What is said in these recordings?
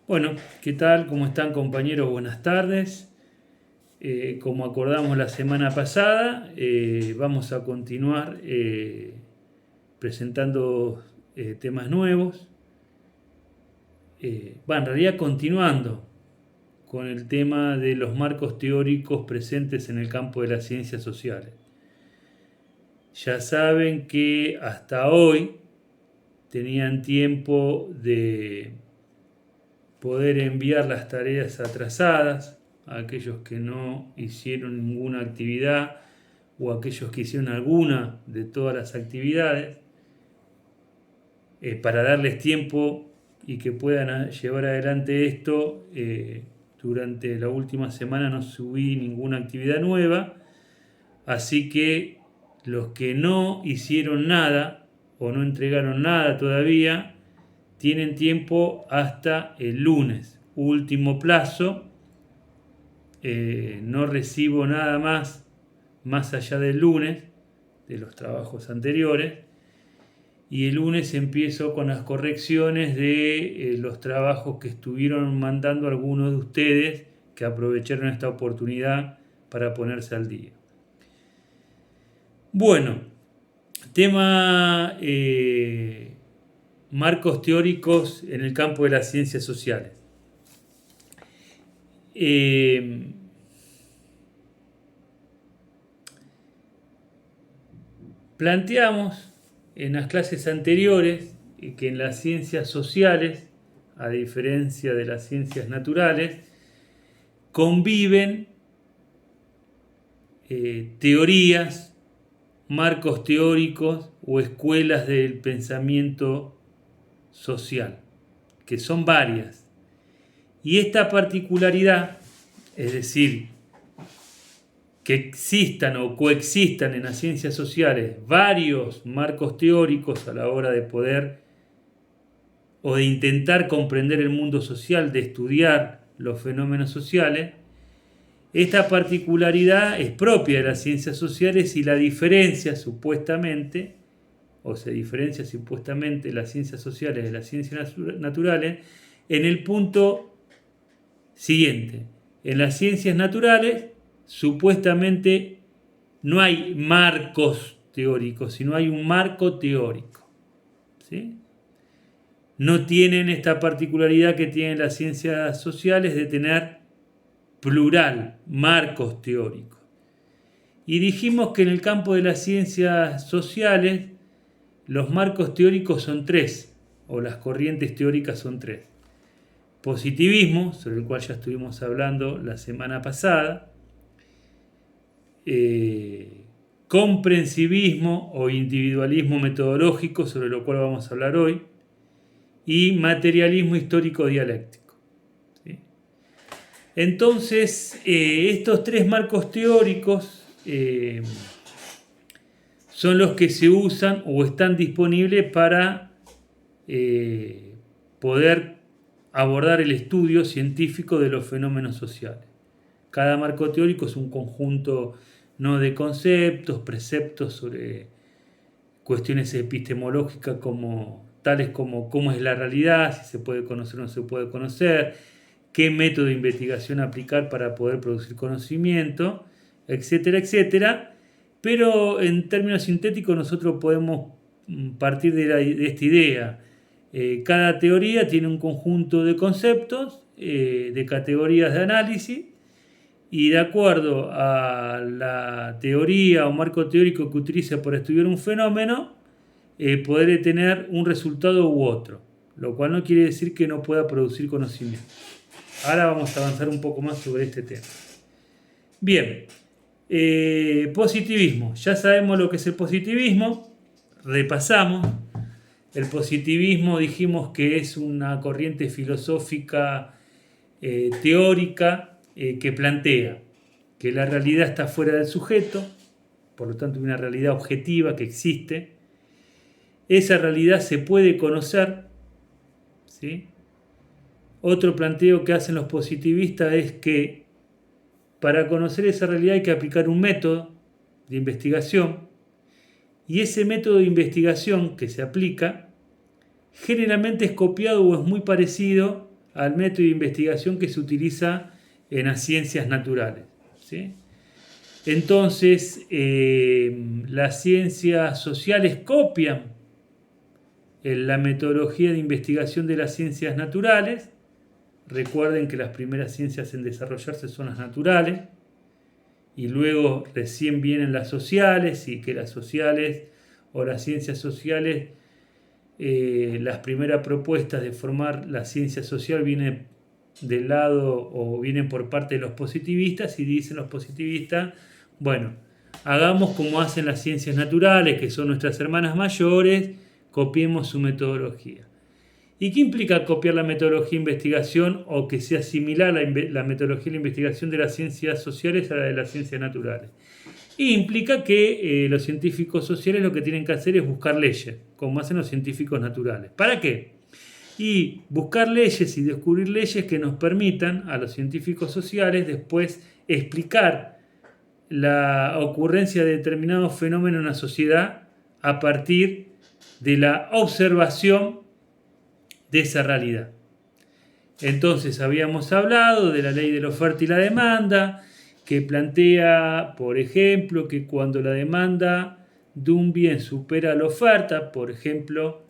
Bueno, ¿qué tal? ¿Cómo están, compañeros? Buenas tardes. Como acordamos la semana pasada, vamos a continuar presentando temas nuevos. En realidad continuando con el tema de los marcos teóricos presentes en el campo de las ciencias sociales. Ya saben que hasta hoy tenían tiempo de poder enviar las tareas atrasadas a aquellos que no hicieron ninguna actividad o aquellos que hicieron alguna de todas las actividades, para darles tiempo y que puedan llevar adelante esto. Durante la última semana no subí ninguna actividad nueva, así que los que no hicieron nada o no entregaron nada todavía, tienen tiempo hasta el lunes, último plazo. No recibo nada más allá del lunes, de los trabajos anteriores, y el lunes empiezo con las correcciones de los trabajos que estuvieron mandando algunos de ustedes que aprovecharon esta oportunidad para ponerse al día. Bueno, tema marcos teóricos en el campo de las ciencias sociales. Planteamos en las clases anteriores que en las ciencias sociales, a diferencia de las ciencias naturales, conviven teorías, marcos teóricos o escuelas del pensamiento social, que son varias. Y esta particularidad, es decir, que existan o coexistan en las ciencias sociales varios marcos teóricos a la hora de poder o de intentar comprender el mundo social, de estudiar los fenómenos sociales, esta particularidad es propia de las ciencias sociales y la diferencia supuestamente, o se diferencia supuestamente las ciencias sociales de las ciencias naturales, en el punto siguiente. En las ciencias naturales, supuestamente no hay marcos teóricos, sino hay un marco teórico. ¿Sí? No tienen esta particularidad que tienen las ciencias sociales de tener plural, marcos teóricos. Y dijimos que en el campo de las ciencias sociales los marcos teóricos son tres, o las corrientes teóricas son tres. Positivismo, sobre el cual ya estuvimos hablando la semana pasada, comprensivismo o individualismo metodológico, sobre lo cual vamos a hablar hoy, y materialismo histórico dialéctico. ¿Sí? Entonces, estos tres marcos teóricos son los que se usan o están disponibles para poder abordar el estudio científico de los fenómenos sociales. Cada marco teórico es un conjunto no de conceptos, preceptos sobre cuestiones epistemológicas tales como cómo es la realidad, si se puede conocer o no se puede conocer, qué método de investigación aplicar para poder producir conocimiento, etcétera, etcétera. Pero en términos sintéticos nosotros podemos partir de esta idea. Cada teoría tiene un conjunto de conceptos, de categorías de análisis, y de acuerdo a la teoría o marco teórico que utilice para estudiar un fenómeno, podré tener un resultado u otro, lo cual no quiere decir que no pueda producir conocimiento. Ahora vamos a avanzar un poco más sobre este tema. Bien, positivismo. Ya sabemos lo que es el positivismo, repasamos. El positivismo dijimos que es una corriente filosófica teórica que plantea que la realidad está fuera del sujeto, por lo tanto una realidad objetiva que existe. Esa realidad se puede conocer, ¿sí? Otro planteo que hacen los positivistas es que para conocer esa realidad hay que aplicar un método de investigación, y ese método de investigación que se aplica generalmente es copiado o es muy parecido al método de investigación que se utiliza en las ciencias naturales, ¿sí? Entonces, las ciencias sociales copian la metodología de investigación de las ciencias naturales. Recuerden que las primeras ciencias en desarrollarse son las naturales y luego recién vienen las sociales, y que las sociales o las ciencias sociales, las primeras propuestas de formar la ciencia social vienen del lado o vienen por parte de los positivistas, y dicen los positivistas, bueno, hagamos como hacen las ciencias naturales, que son nuestras hermanas mayores, copiemos su metodología. ¿Y qué implica copiar la metodología de investigación o que sea similar la metodología de investigación de las ciencias sociales a la de las ciencias naturales? Y implica que los científicos sociales lo que tienen que hacer es buscar leyes, como hacen los científicos naturales. ¿Para qué? Y buscar leyes y descubrir leyes que nos permitan a los científicos sociales después explicar la ocurrencia de determinados fenómenos en la sociedad a partir de la observación de esa realidad. Entonces habíamos hablado de la ley de la oferta y la demanda, que plantea, por ejemplo, que cuando la demanda de un bien supera la oferta, por ejemplo,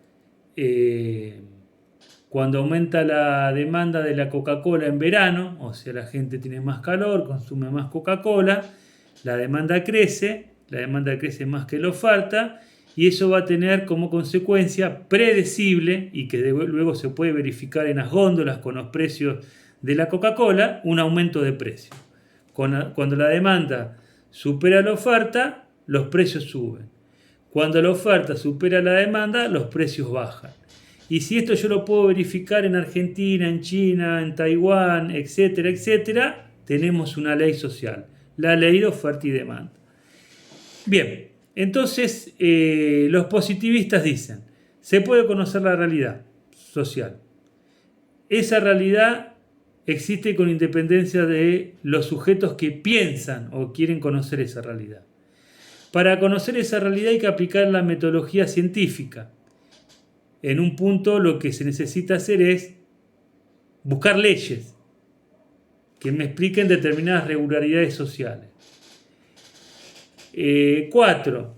cuando aumenta la demanda de la Coca-Cola en verano, o sea, la gente tiene más calor, consume más Coca-Cola, la demanda crece más que la oferta, y eso va a tener como consecuencia predecible, y que luego se puede verificar en las góndolas con los precios de la Coca-Cola, un aumento de precio. Cuando la demanda supera la oferta, los precios suben. Cuando la oferta supera la demanda, los precios bajan. Y si esto yo lo puedo verificar en Argentina, en China, en Taiwán, etcétera, etcétera, tenemos una ley social, la ley de oferta y demanda. Bien, entonces los positivistas dicen, se puede conocer la realidad social. Esa realidad existe con independencia de los sujetos que piensan o quieren conocer esa realidad. Para conocer esa realidad hay que aplicar la metodología científica. En un punto lo que se necesita hacer es buscar leyes que me expliquen determinadas regularidades sociales. 4.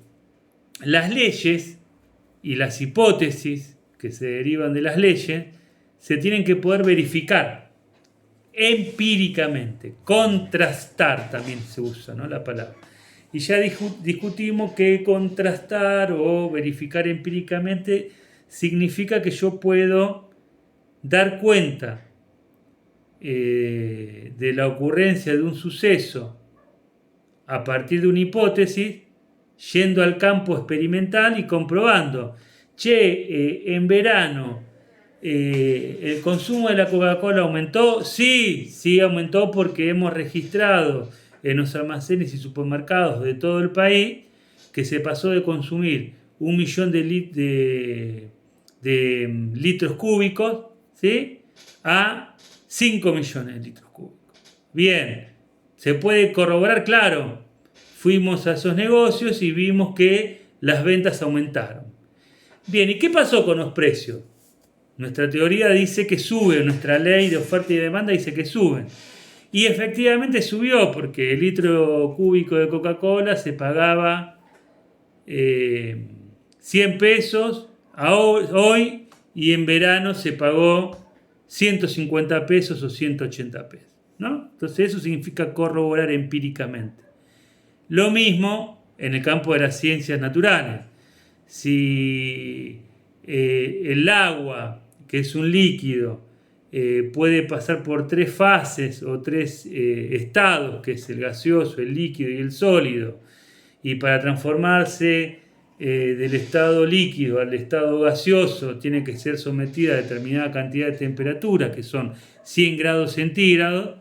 Las leyes y las hipótesis que se derivan de las leyes se tienen que poder verificar empíricamente, contrastar también se usa, ¿no?, la palabra. Y ya discutimos que contrastar o verificar empíricamente significa que yo puedo dar cuenta de la ocurrencia de un suceso a partir de una hipótesis, yendo al campo experimental y comprobando, en verano el consumo de la Coca-Cola aumentó. Sí aumentó, porque hemos registrado en los almacenes y supermercados de todo el país que se pasó de consumir 1 millón de litros cúbicos, ¿sí?, a 5 millones de litros cúbicos. Bien, se puede corroborar, claro. Fuimos a esos negocios y vimos que las ventas aumentaron. Bien, ¿y qué pasó con los precios? Nuestra teoría dice que suben, nuestra ley de oferta y demanda dice que suben. Y efectivamente subió, porque el litro cúbico de Coca-Cola se pagaba 100 pesos hoy, y en verano se pagó 150 pesos o 180 pesos, ¿no? Entonces eso significa corroborar empíricamente. Lo mismo en el campo de las ciencias naturales. Si el agua, que es un líquido, puede pasar por 3 fases o 3 estados, que es el gaseoso, el líquido y el sólido, y para transformarse del estado líquido al estado gaseoso tiene que ser sometida a determinada cantidad de temperatura, que son 100 grados centígrados,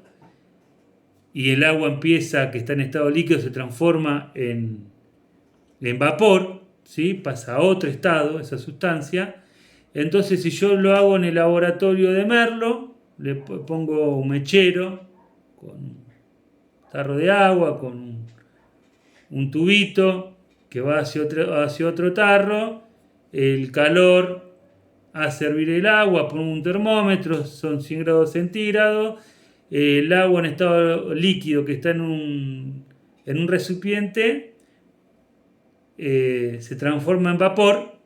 y el agua que está en estado líquido, se transforma en vapor, ¿sí?, pasa a otro estado esa sustancia. Entonces, si yo lo hago en el laboratorio de Merlo, le pongo un mechero con un tarro de agua, con un tubito que va hacia otro tarro, el calor hace hervir el agua, pone un termómetro, son 100 grados centígrados, el agua en estado líquido que está en un recipiente se transforma en vapor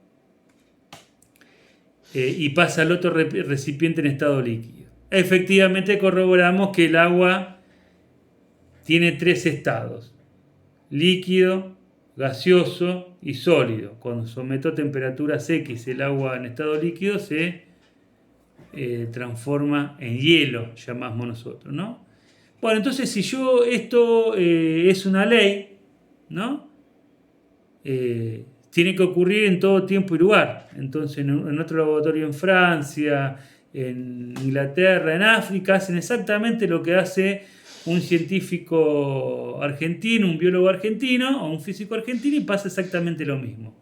y pasa al otro recipiente en estado líquido. Efectivamente corroboramos que el agua tiene 3 estados: líquido, gaseoso y sólido. Cuando someto a temperaturas X el agua en estado líquido se transforma en hielo, llamamos nosotros, ¿no? Bueno, entonces si esto es una ley, ¿no? Tiene que ocurrir en todo tiempo y lugar. Entonces en otro laboratorio en Francia, en Inglaterra, en África, hacen exactamente lo que hace un científico argentino, un biólogo argentino o un físico argentino, y pasa exactamente lo mismo.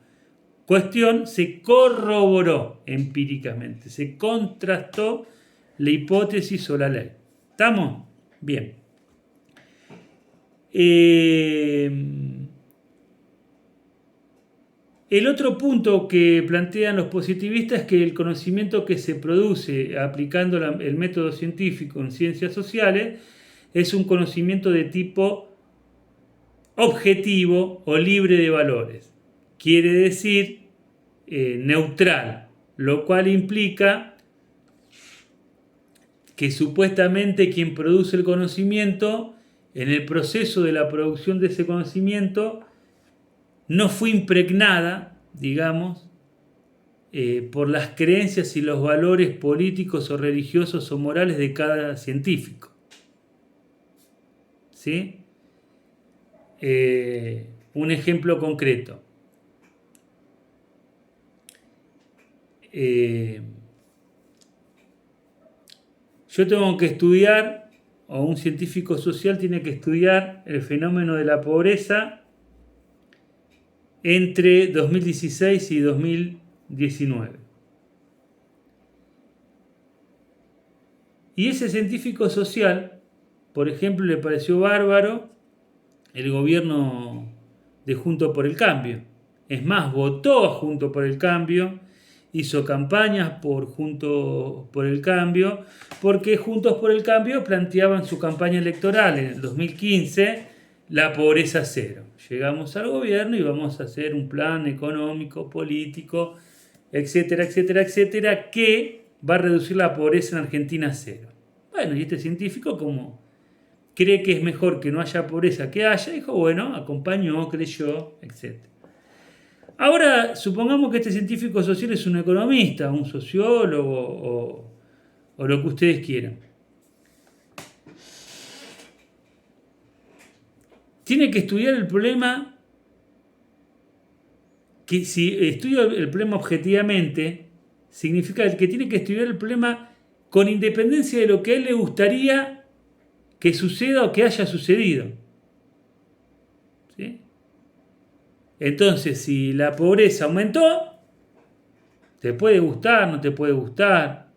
Cuestión, se corroboró empíricamente, se contrastó la hipótesis o la ley. ¿Estamos? Bien. El otro punto que plantean los positivistas es que el conocimiento que se produce aplicando el método científico en ciencias sociales es un conocimiento de tipo objetivo o libre de valores. Quiere decir neutral, lo cual implica que supuestamente quien produce el conocimiento, en el proceso de la producción de ese conocimiento, no fue impregnada, digamos, por las creencias y los valores políticos o religiosos o morales de cada científico. ¿Sí? Un ejemplo concreto. Yo tengo que estudiar, o un científico social tiene que estudiar el fenómeno de la pobreza entre 2016 y 2019. Y ese científico social, por ejemplo, le pareció bárbaro el gobierno de Juntos por el Cambio. Es más, votó a Juntos por el Cambio, hizo campañas por Juntos por el Cambio, porque Juntos por el Cambio planteaban su campaña electoral en el 2015 la pobreza cero. Llegamos al gobierno y vamos a hacer un plan económico, político, etcétera, etcétera, etcétera, que va a reducir la pobreza en Argentina a cero. Bueno, y este científico, como cree que es mejor que no haya pobreza que haya, dijo, bueno, acompañó, creyó, etc. Ahora, supongamos que este científico social es un economista, un sociólogo o lo que ustedes quieran. Tiene que estudiar el problema, que si estudia el problema objetivamente, significa que tiene que estudiar el problema con independencia de lo que a él le gustaría que suceda o que haya sucedido. ¿Sí? Entonces, si la pobreza aumentó, te puede gustar, no te puede gustar,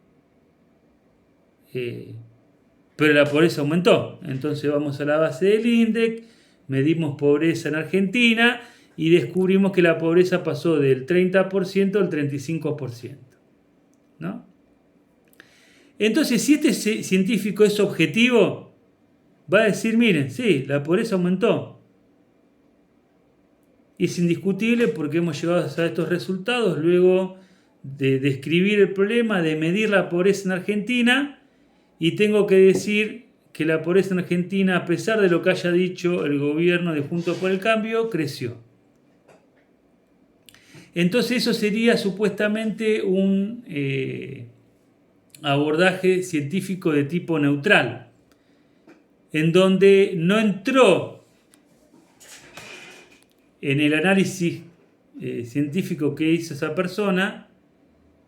pero la pobreza aumentó. Entonces vamos a la base del INDEC, medimos pobreza en Argentina y descubrimos que la pobreza pasó del 30% al 35%. ¿No? Entonces, si este científico es objetivo, va a decir, miren, sí, la pobreza aumentó. Y es indiscutible porque hemos llegado a estos resultados luego de describir el problema, de medir la pobreza en Argentina, y tengo que decir que la pobreza en Argentina, a pesar de lo que haya dicho el gobierno de Juntos por el Cambio, creció. Entonces eso sería supuestamente un abordaje científico de tipo neutral, en donde no entró en el análisis científico que hizo esa persona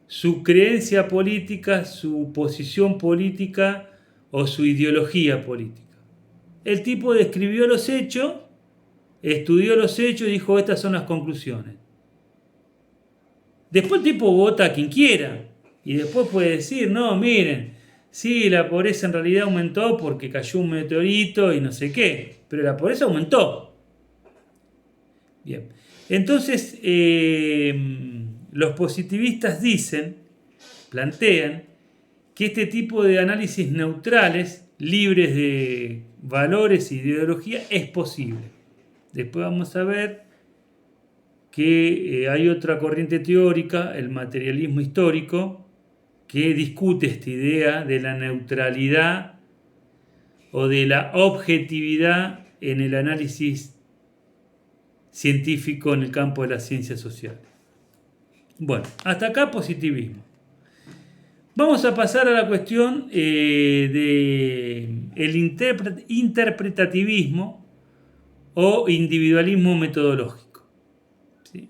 su creencia política, su posición política o su ideología política. El tipo describió los hechos, estudió los hechos y dijo, estas son las conclusiones. Después el tipo vota a quien quiera y después puede decir, no, miren, sí, la pobreza en realidad aumentó porque cayó un meteorito y no sé qué, pero la pobreza aumentó. Bien, entonces los positivistas dicen plantean que este tipo de análisis neutrales, libres de valores e ideología, es posible. Después vamos a ver que hay otra corriente teórica, el materialismo histórico, que discute esta idea de la neutralidad o de la objetividad en el análisis científico en el campo de las ciencias sociales. Bueno, hasta acá positivismo. Vamos a pasar a la cuestión del interpretativismo o individualismo metodológico, ¿sí?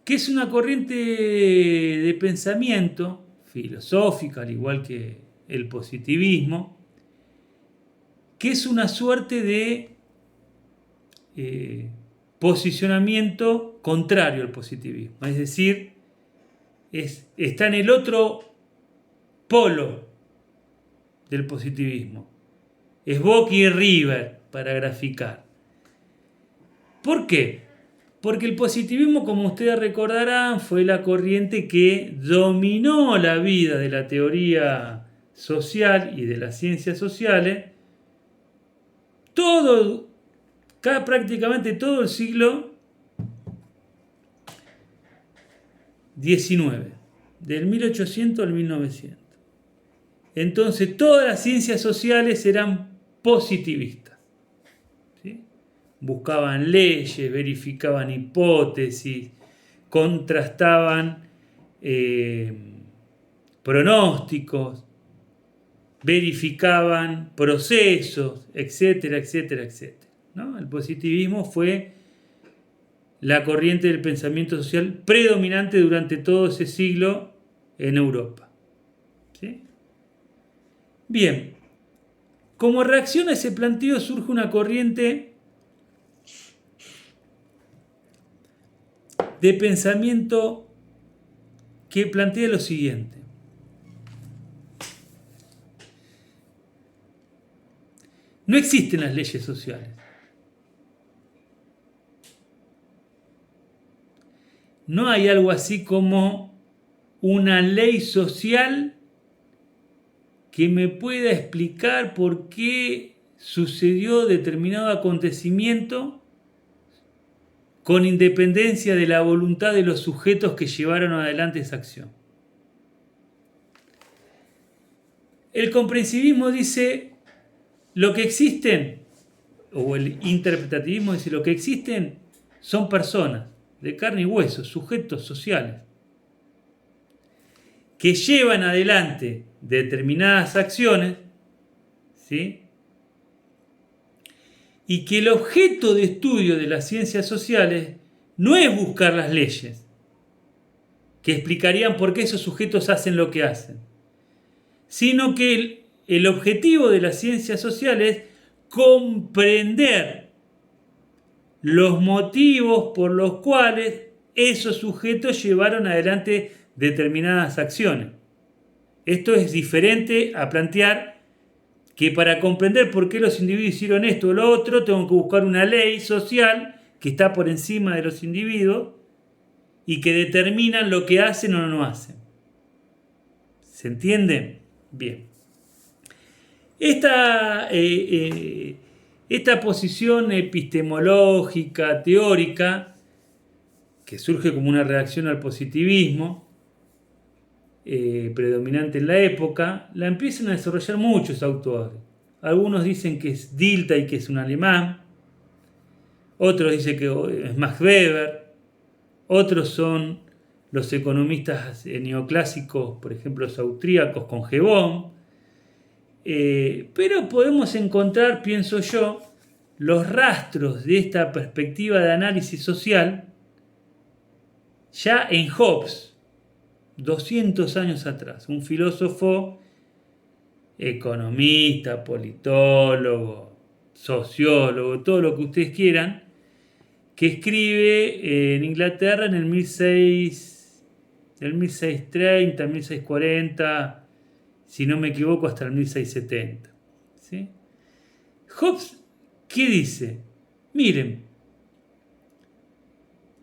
Que es una corriente de pensamiento filosófica, al igual que el positivismo, que es una suerte de posicionamiento contrario al positivismo. Es decir, está en el otro polo del positivismo. Es Boca y River, para graficar. ¿Por qué? Porque el positivismo, como ustedes recordarán, fue la corriente que dominó la vida de la teoría social y de las ciencias sociales prácticamente todo el siglo XIX, del 1800 al 1900. Entonces todas las ciencias sociales eran positivistas, ¿sí? Buscaban leyes, verificaban hipótesis, contrastaban pronósticos, verificaban procesos, etcétera, etcétera, etcétera, ¿no? El positivismo fue la corriente del pensamiento social predominante durante todo ese siglo en Europa, ¿sí? Bien, como reacción a ese planteo surge una corriente de pensamiento que plantea lo siguiente: no existen las leyes sociales. No hay algo así como una ley social que me pueda explicar por qué sucedió determinado acontecimiento con independencia de la voluntad de los sujetos que llevaron adelante esa acción. El comprensivismo dice lo que existen, o el interpretativismo dice lo que existen son personas de carne y hueso, sujetos sociales, que llevan adelante determinadas acciones, ¿sí? Y que el objeto de estudio de las ciencias sociales no es buscar las leyes que explicarían por qué esos sujetos hacen lo que hacen, sino que el objetivo de las ciencias sociales es comprender los motivos por los cuales esos sujetos llevaron adelante determinadas acciones. Esto es diferente a plantear que para comprender por qué los individuos hicieron esto o lo otro, tengo que buscar una ley social que está por encima de los individuos y que determinan lo que hacen o no hacen. ¿Se entiende? Bien. Esta posición epistemológica, teórica, que surge como una reacción al positivismo, predominante en la época, la empiezan a desarrollar muchos autores. Algunos dicen que es Dilthey, que es un alemán, otros dicen que es Max Weber, otros son los economistas neoclásicos, por ejemplo los austríacos con Gebon, pero podemos encontrar, pienso yo, los rastros de esta perspectiva de análisis social ya en Hobbes, 200 años atrás, un filósofo, economista, politólogo, sociólogo, todo lo que ustedes quieran, que escribe en Inglaterra en el 1630, 1640, si no me equivoco, hasta el 1670. ¿Sí? Hobbes, ¿qué dice? Miren,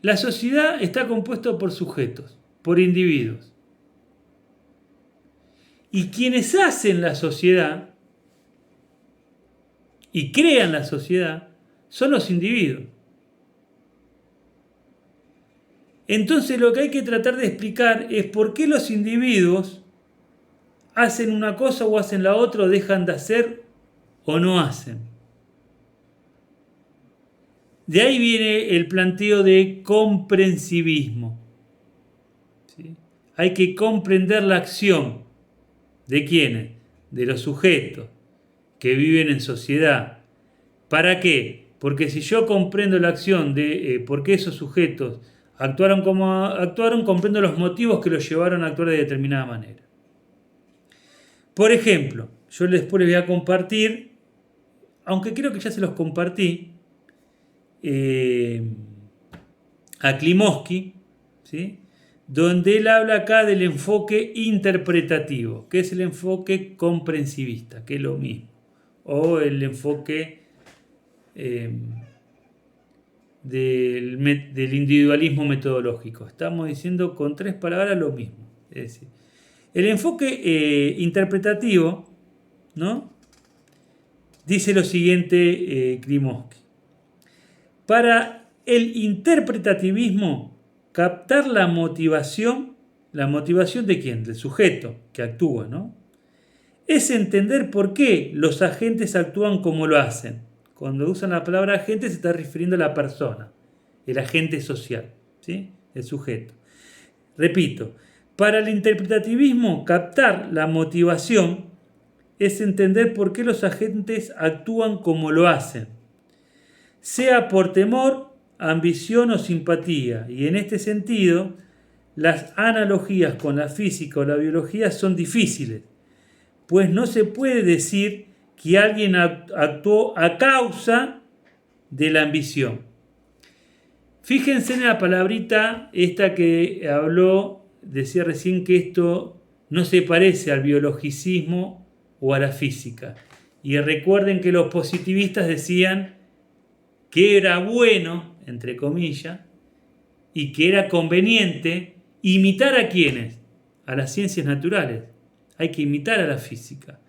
la sociedad está compuesta por sujetos, por individuos. Y quienes hacen la sociedad y crean la sociedad son los individuos. Entonces lo que hay que tratar de explicar es por qué los individuos hacen una cosa o hacen la otra, o dejan de hacer o no hacen. De ahí viene el planteo de comprensivismo. ¿Sí? Hay que comprender la acción. ¿De quiénes? De los sujetos que viven en sociedad. ¿Para qué? Porque si yo comprendo la acción de por qué esos sujetos actuaron como actuaron, comprendo los motivos que los llevaron a actuar de determinada manera. Por ejemplo, yo después les voy a compartir, aunque creo que ya se los compartí, a Klimovsky, ¿sí? Donde él habla acá del enfoque interpretativo, que es el enfoque comprensivista, que es lo mismo, o el enfoque del individualismo metodológico. Estamos diciendo con 3 palabras lo mismo. Es decir, el enfoque interpretativo, ¿no? Dice lo siguiente Klimovsky. Para el interpretativismo, captar la motivación ¿de quién? Del sujeto que actúa, ¿no? Es entender por qué los agentes actúan como lo hacen. Cuando usan la palabra agente se está refiriendo a la persona, el agente social, ¿sí? El sujeto. Repito, para el interpretativismo, captar la motivación es entender por qué los agentes actúan como lo hacen, sea por temor, ambición o simpatía. Y en este sentido, las analogías con la física o la biología son difíciles, pues no se puede decir que alguien actuó a causa de la ambición. Fíjense en la palabrita esta que habló, decía recién que esto no se parece al biologicismo o a la física. Y recuerden que los positivistas decían que era bueno, entre comillas, y que era conveniente imitar a ¿quiénes? A las ciencias naturales. Hay que imitar a la física,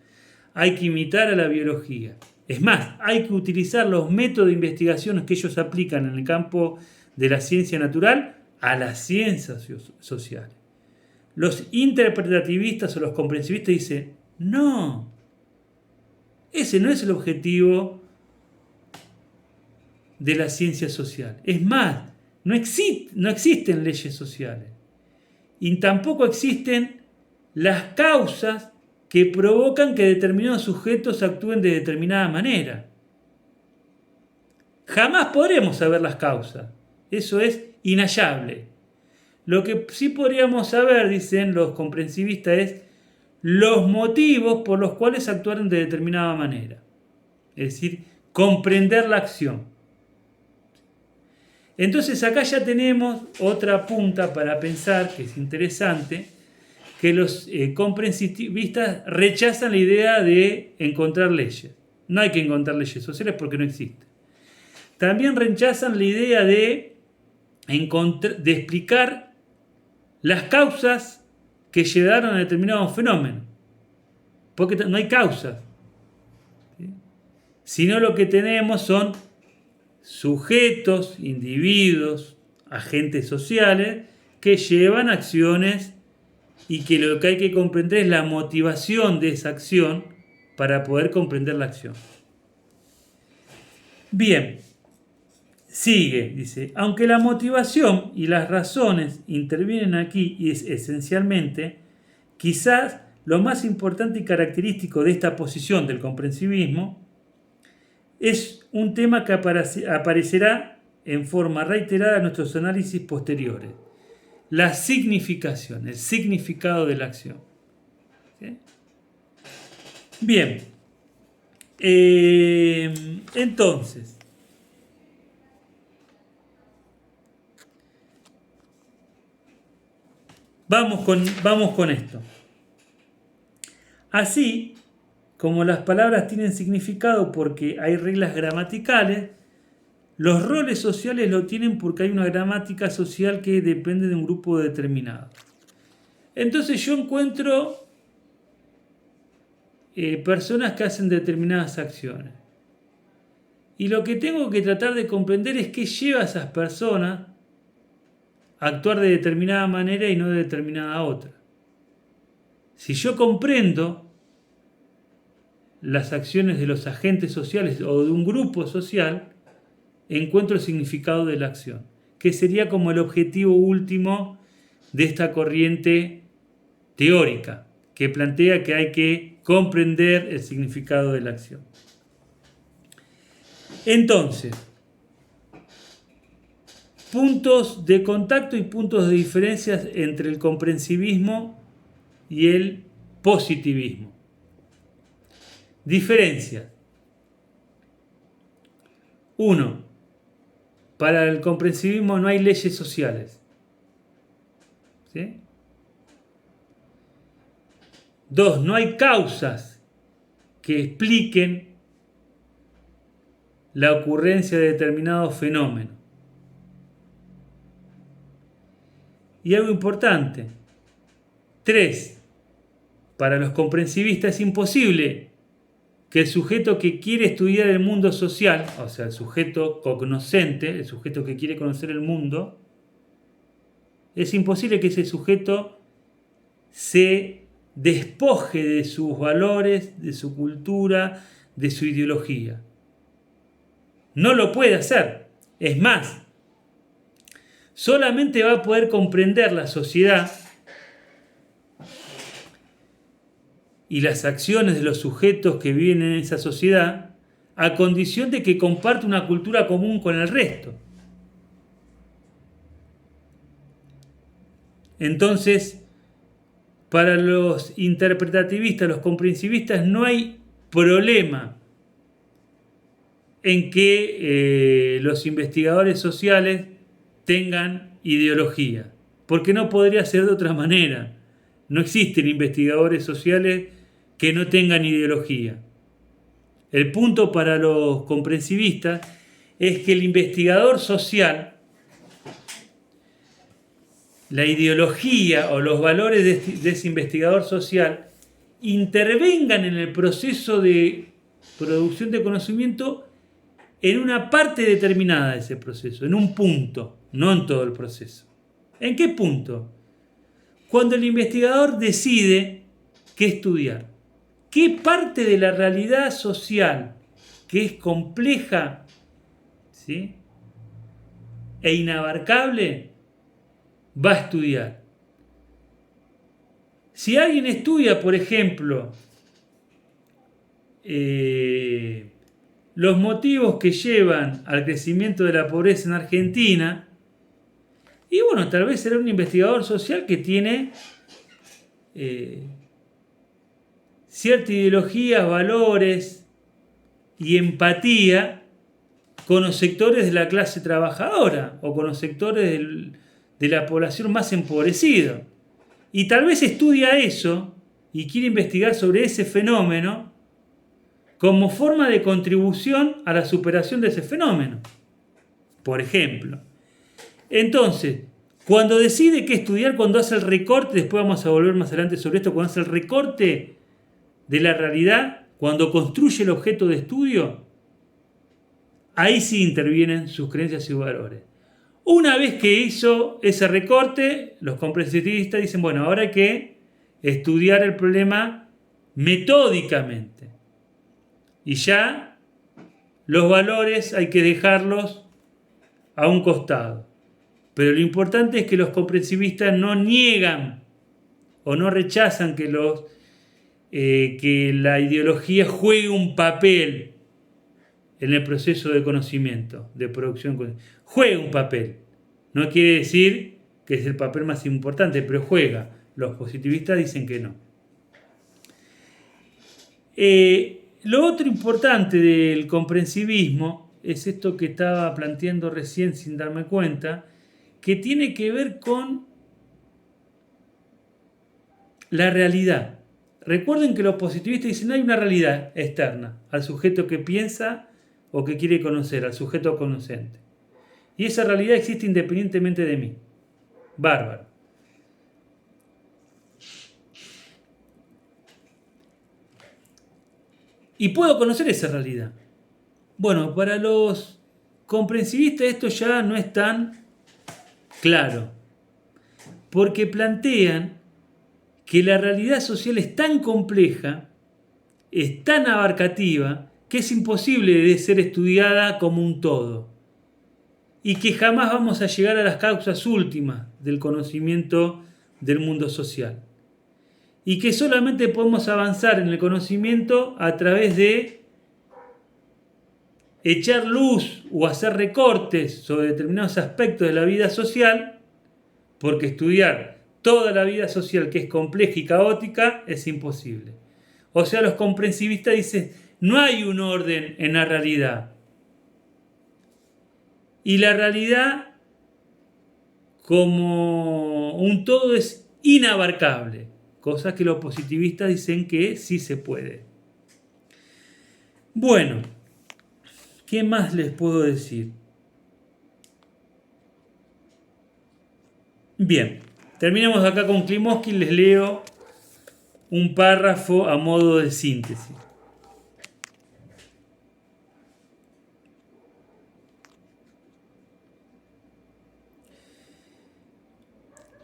hay que imitar a la biología. Es más, hay que utilizar los métodos de investigación que ellos aplican en el campo de la ciencia natural a las ciencias sociales. Los interpretativistas o los comprensivistas dicen, no, ese no es el objetivo de la ciencia social. Es más, no existen leyes sociales y tampoco existen las causas que provocan que determinados sujetos actúen de determinada manera. Jamás podremos saber las causas. Eso es inhallable. Lo que sí podríamos saber, dicen los comprensivistas, es los motivos por los cuales actuaron de determinada manera. Es decir, comprender la acción. Entonces acá ya tenemos otra punta para pensar, que es interesante, que los comprensivistas rechazan la idea de encontrar leyes. No hay que encontrar leyes sociales porque no existen. También rechazan la idea de explicar las causas que llegaron a determinados fenómenos. Porque no hay causas. ¿Sí? Sino lo que tenemos son sujetos, individuos, agentes sociales que llevan acciones y que lo que hay que comprender es la motivación de esa acción para poder comprender la acción. Bien, sigue, dice, aunque la motivación y las razones intervienen aquí y es esencialmente, quizás lo más importante y característico de esta posición del comprensivismo es un tema que aparecerá en forma reiterada en nuestros análisis posteriores. La significación, el significado de la acción. ¿Sí? Bien, entonces, vamos con esto. Así como las palabras tienen significado porque hay reglas gramaticales, los roles sociales lo tienen porque hay una gramática social que depende de un grupo determinado. Entonces yo encuentro personas que hacen determinadas acciones. Y lo que tengo que tratar de comprender es qué lleva a esas personas a actuar de determinada manera y no de determinada otra. Si yo comprendo las acciones de los agentes sociales o de un grupo social, encuentro el significado de la acción, que sería como el objetivo último de esta corriente teórica, que plantea que hay que comprender el significado de la acción. Entonces, puntos de contacto y puntos de diferencia entre el comprensivismo y el positivismo. Diferencias. 1. Para el comprensivismo no hay leyes sociales. ¿Sí? 2. No hay causas que expliquen la ocurrencia de determinados fenómenos. Y algo importante. 3. Para los comprensivistas es imposible que el sujeto que quiere estudiar el mundo social, o sea, el sujeto cognoscente, el sujeto que quiere conocer el mundo, es imposible que ese sujeto se despoje de sus valores, de su cultura, de su ideología. No lo puede hacer. Es más, solamente va a poder comprender la sociedad y las acciones de los sujetos que viven en esa sociedad a condición de que comparte una cultura común con el resto. Entonces, para los interpretativistas, los comprensivistas, no hay problema en que los investigadores sociales tengan ideología, porque no podría ser de otra manera. No existen investigadores sociales que no tengan ideología. El punto para los comprensivistas es que el investigador social, la ideología o los valores de ese investigador social intervengan en el proceso de producción de conocimiento en una parte determinada de ese proceso, en un punto, no en todo el proceso. ¿En qué punto? Cuando el investigador decide qué estudiar, qué parte de la realidad social que es compleja, ¿sí?, e inabarcable, va a estudiar. Si alguien estudia, por ejemplo, los motivos que llevan al crecimiento de la pobreza en Argentina, y bueno, tal vez será un investigador social que tiene cierta ideología, valores y empatía con los sectores de la clase trabajadora o con los sectores de la población más empobrecida. Y tal vez estudia eso y quiere investigar sobre ese fenómeno como forma de contribución a la superación de ese fenómeno, por ejemplo. Entonces, cuando decide qué estudiar, cuando hace el recorte, después vamos a volver más adelante sobre esto, cuando hace el recorte de la realidad, cuando construye el objeto de estudio, ahí sí intervienen sus creencias y valores. Una vez que hizo ese recorte, los comprensivistas dicen, bueno, ahora hay que estudiar el problema metódicamente. Y ya los valores hay que dejarlos a un costado. Pero lo importante es que los comprensivistas no niegan o no rechazan que la ideología juegue un papel en el proceso de conocimiento, de producción. Juega un papel. No quiere decir que es el papel más importante, pero juega. Los positivistas dicen que no. Lo otro importante del comprensivismo es esto que estaba planteando recién sin darme cuenta, que tiene que ver con la realidad. Recuerden que los positivistas dicen no hay una realidad externa al sujeto que piensa o que quiere conocer, al sujeto conocente. Y esa realidad existe independientemente de mí. Bárbaro. y puedo conocer esa realidad. Bueno, para los comprensivistas esto ya no es tan claro, porque plantean que la realidad social es tan compleja, es tan abarcativa, que es imposible de ser estudiada como un todo, y que jamás vamos a llegar a las causas últimas del conocimiento del mundo social, y que solamente podemos avanzar en el conocimiento a través de echar luz o hacer recortes sobre determinados aspectos de la vida social, porque estudiar toda la vida social, que es compleja y caótica, es imposible. O sea, los comprensivistas dicen, no hay un orden en la realidad. Y la realidad como un todo es inabarcable, cosa que los positivistas dicen que sí se puede. Bueno, ¿qué más les puedo decir? Bien, terminamos acá con Klimovsky, les leo un párrafo a modo de síntesis.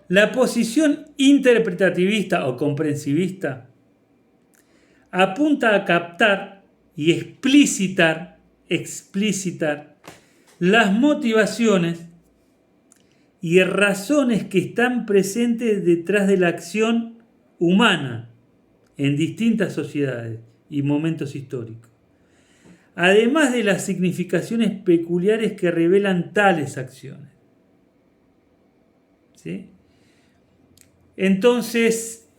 La posición interpretativista o comprensivista apunta a captar y explicitar las motivaciones y razones que están presentes detrás de la acción humana en distintas sociedades y momentos históricos, además de las significaciones peculiares que revelan tales acciones. ¿Sí? Entonces,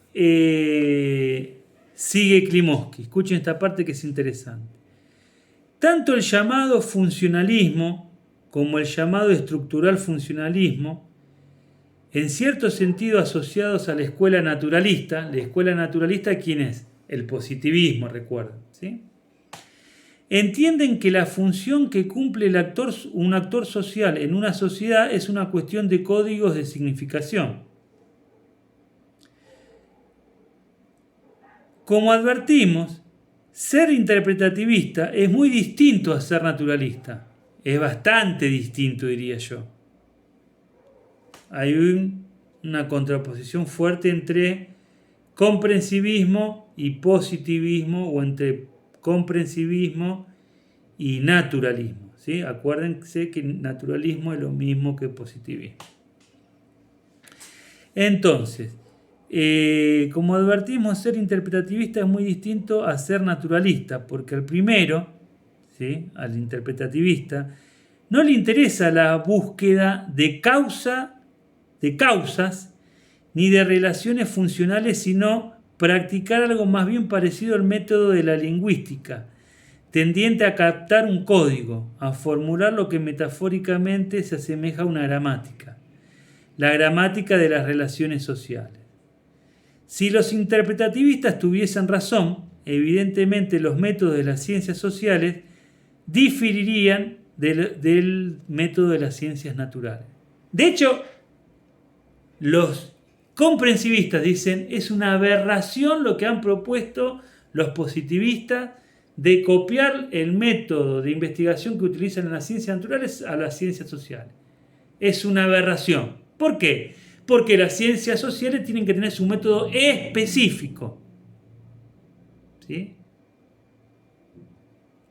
sigue Klimovsky. Escuchen esta parte que es interesante. Tanto el llamado funcionalismo como el llamado estructural funcionalismo, en cierto sentido asociados a la escuela naturalista. La escuela naturalista, ¿quién es? El positivismo, recuerden, ¿sí? Entienden que la función que cumple un actor social en una sociedad es una cuestión de códigos de significación. Como advertimos, ser interpretativista es muy distinto a ser naturalista. Es bastante distinto, diría yo. Hay una contraposición fuerte entre comprensivismo y positivismo, o entre comprensivismo y naturalismo, ¿sí? Acuérdense que naturalismo es lo mismo que positivismo. Entonces, como advertimos, ser interpretativista es muy distinto a ser naturalista, porque al primero, ¿sí?, al interpretativista, no le interesa la búsqueda de causas ni de relaciones funcionales, sino practicar algo más bien parecido al método de la lingüística, tendiente a captar un código, a formular lo que metafóricamente se asemeja a una gramática, la gramática de las relaciones sociales. Si los interpretativistas tuviesen razón, evidentemente los métodos de las ciencias sociales diferirían del método de las ciencias naturales. De hecho, los comprensivistas dicen es una aberración lo que han propuesto los positivistas de copiar el método de investigación que utilizan en las ciencias naturales a las ciencias sociales. Es una aberración. ¿Por qué? Porque las ciencias sociales tienen que tener su método específico, ¿sí?,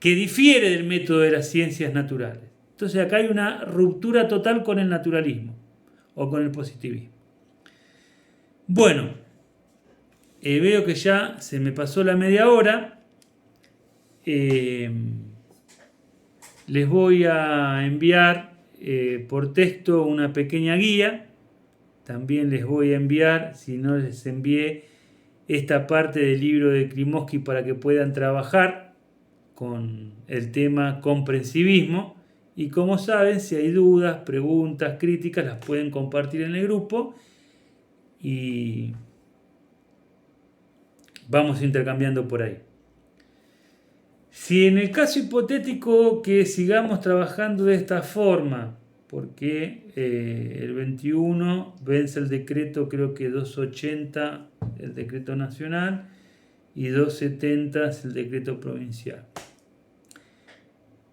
que difiere del método de las ciencias naturales. Entonces acá hay una ruptura total con el naturalismo o con el positivismo. Bueno, veo que ya se me pasó la media hora. Les voy a enviar por texto una pequeña guía. También les voy a enviar, si no les envié, esta parte del libro de Klimovsky para que puedan trabajar con el tema comprensivismo. Y como saben, si hay dudas, preguntas, críticas, las pueden compartir en el grupo y vamos intercambiando por ahí. Si en el caso hipotético que sigamos trabajando de esta forma, porque el 21 vence el decreto, creo que 280, el decreto nacional, y 270 es el decreto provincial,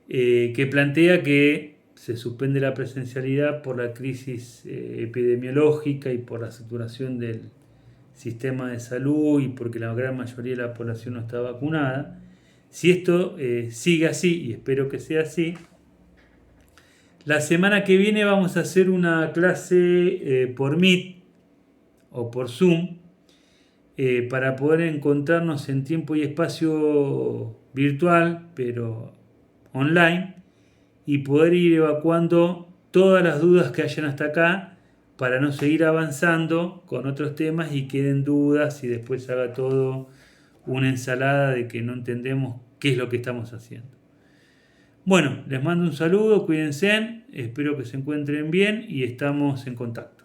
que plantea que se suspende la presencialidad por la crisis epidemiológica y por la saturación del sistema de salud y porque la gran mayoría de la población no está vacunada. Si esto sigue así, y espero que sea así, la semana que viene vamos a hacer una clase por Meet o por Zoom para poder encontrarnos en tiempo y espacio virtual, pero online, y poder ir evacuando todas las dudas que hayan hasta acá para no seguir avanzando con otros temas y queden dudas y después haga todo una ensalada de que no entendemos qué es lo que estamos haciendo. Bueno, les mando un saludo, cuídense, espero que se encuentren bien y estamos en contacto.